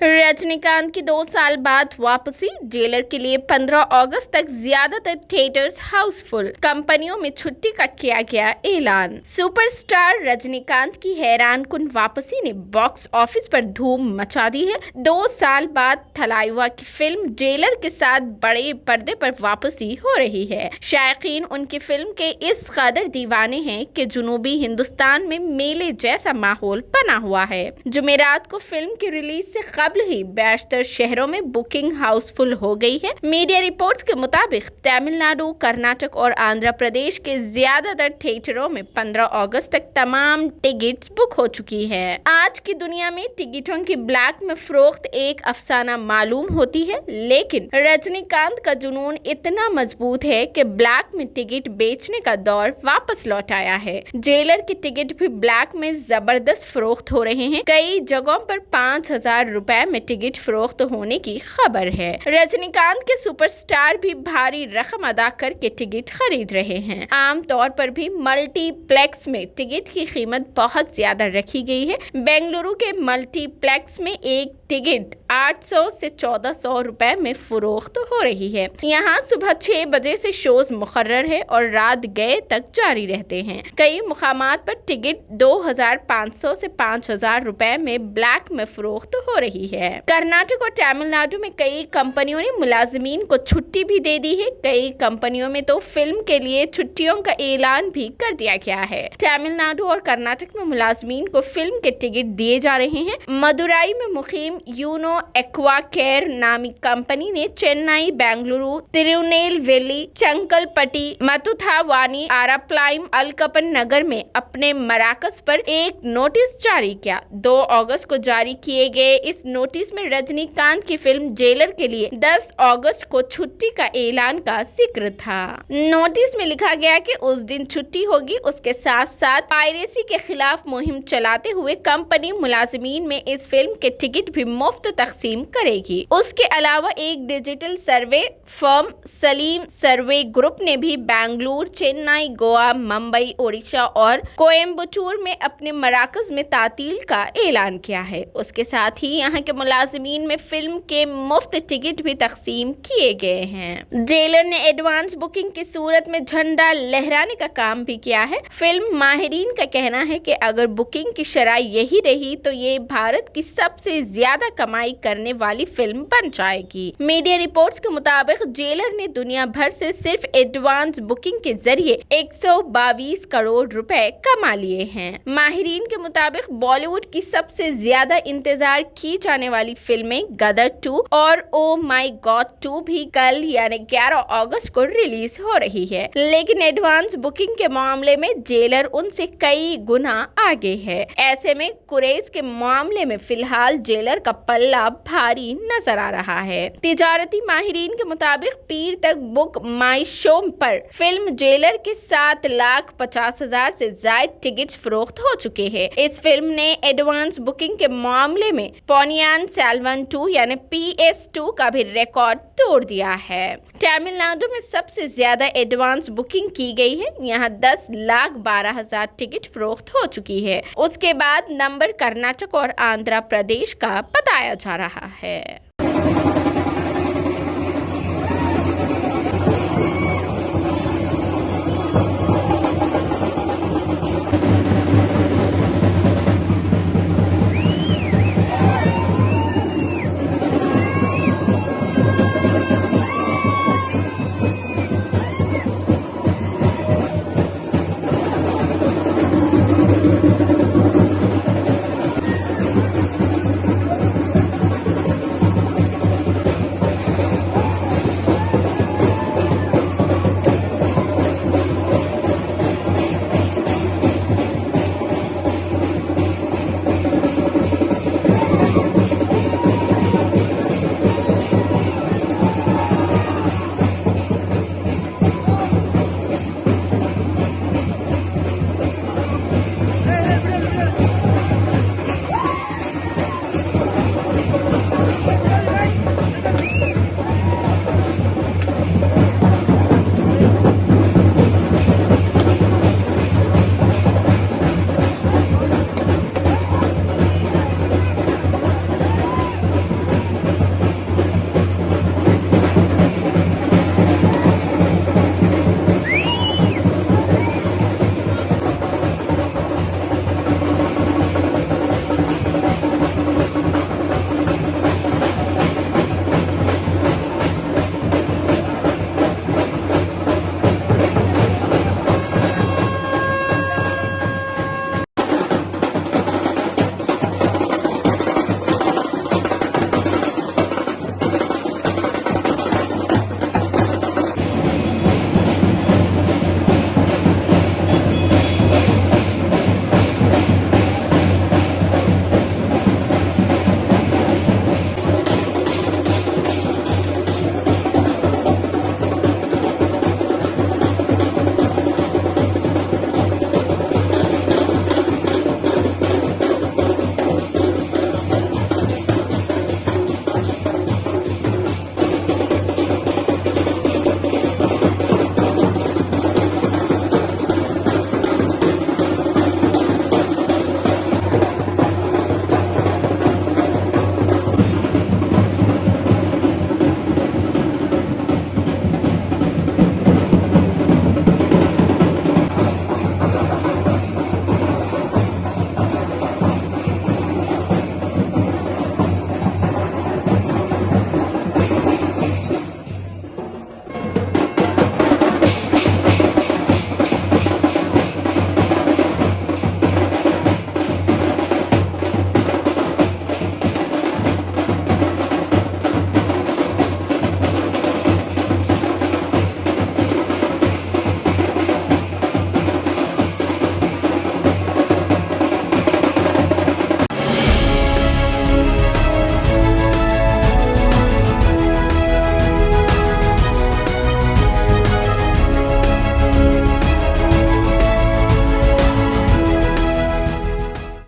रजनीकांत की 2 साल बाद वापसी, जेलर के लिए 15 अगस्त तक ज्यादातर थिएटर्स हाउसफुल, कंपनियों में छुट्टी का किया गया ऐलान। सुपरस्टार रजनीकांत की हैरानकुन वापसी ने बॉक्स ऑफिस पर धूम मचा दी है। 2 साल बाद थलाइवा की फिल्म जेलर के साथ बड़े पर्दे पर वापसी हो रही है। शायकीन उनकी फिल्म के इस कदर दीवाने हैं कि जुनूबी हिंदुस्तान में मेले जैसा माहौल बना हुआ है। जुमेरात को फिल्म की रिलीज से कबल ही बेशतर शहरों में बुकिंग हाउसफुल हो गई है। मीडिया रिपोर्ट्स के मुताबिक तमिलनाडु, कर्नाटक और आंध्र प्रदेश के ज्यादातर थिएटरों में 15 अगस्त तक तमाम टिकट्स बुक हो चुकी है। आज की दुनिया में टिकटों की ब्लैक में फरोख्त एक अफसाना मालूम होती है, लेकिन रजनीकांत का जुनून इतना मजबूत है कि ब्लैक में टिकट बेचने का दौर वापस लौट आया है। जेलर की टिकट भी ब्लैक में जबरदस्त फरोख्त हो रहे हैं। कई जगहों पर 5,000 रुपए में टिकट फरोख्त होने की खबर है। रजनीकांत के सुपरस्टार भी भारी रकम अदा करके टिकट खरीद रहे हैं। आमतौर पर भी मल्टीप्लेक्स में टिकट की कीमत बहुत ज्यादा रखी गई है। बेंगलुरु के मल्टीप्लेक्स में एक टिकट 800 से 1400 रुपए में फरोख्त हो रही है। यहाँ सुबह 6 बजे से शोज मुकर्रर है और रात गए तक जारी रहते हैं। कई मुकामात पर टिकट 2500 से 5000 रुपए में ब्लैक में फरोख्त हो रही है। कर्नाटक और तमिलनाडु में कई कंपनियों ने मुलाजिमीन को छुट्टी भी दे दी है। कई कंपनियों में तो फिल्म के लिए छुट्टियों का ऐलान भी कर दिया गया है। तमिलनाडु और कर्नाटक में मुलाजिमीन को फिल्म के टिकट दिए जा रहे हैं। मदुराई में मुकीम यूनो एक्वा केयर नामी कंपनी ने चेन्नई, बेंगलुरु, तिरुनेलवेली, चंकलपट्टी, मथुथावानी, आराप्लाइम, अलकपन नगर में अपने मराकज पर एक नोटिस जारी किया। 2 अगस्त को जारी किए गए इस नोटिस में रजनीकांत की फिल्म जेलर के लिए 10 अगस्त को छुट्टी का ऐलान का जिक्र था। नोटिस में लिखा गया कि उस दिन छुट्टी होगी। उसके साथ साथ पायरेसी के खिलाफ मुहिम चलाते हुए कंपनी मुलाजिमीन में इस फिल्म के टिकट भी मुफ्त तकसीम करेगी। उसके अलावा एक डिजिटल सर्वे फर्म सलीम सर्वे ग्रुप ने भी बेंगलुरु, चेन्नई, गोवा, मुंबई, ओडिशा और कोयम्बटूर में अपने मराकज में तातील का ऐलान किया है। उसके साथ ही यहाँ के मुलाजिमीन में फिल्म के मुफ्त टिकट भी तकसीम किए गए हैं। जेलर ने एडवांस बुकिंग की सूरत में झंडा लहराने का काम भी किया है। फिल्म माहिरीन का कहना है कि अगर बुकिंग की शरह यही रही तो ये भारत की सबसे ज्यादा कमाई करने वाली फिल्म बन जाएगी। मीडिया रिपोर्ट्स के मुताबिक जेलर ने दुनिया भर से सिर्फ एडवांस बुकिंग के जरिए 122 करोड़ रुपए कमा लिए हैं। माहिरीन के मुताबिक बॉलीवुड की सबसे ज्यादा इंतजार की जाने वाली फिल्में गदर 2 और ओ माई गॉड 2 भी कल यानी 11 अगस्त को रिलीज हो रही है, लेकिन एडवांस बुकिंग के मामले में जेलर उनसे कई गुना आगे है। ऐसे में कुरैश के मामले में फिलहाल जेलर का पल्ला भारी नजर आ रहा है। तिजारती माहिरीन के मुताबिक पीर तक बुक माई शो पर फिल्म जेलर के 7,50,000 से ज्यादा टिकट फरोख्त हो चुके हैं। इस फिल्म ने एडवांस बुकिंग के मामले में पोनियान सेल्वन 2 यानी PS2 का भी रिकॉर्ड तोड़ दिया है। तमिलनाडु में सबसे ज्यादा एडवांस बुकिंग की गई है। यहाँ 10,12,000 टिकट फरोख्त हो चुकी है। उसके बाद नंबर कर्नाटक और आंध्र प्रदेश का बताया जा रहा है।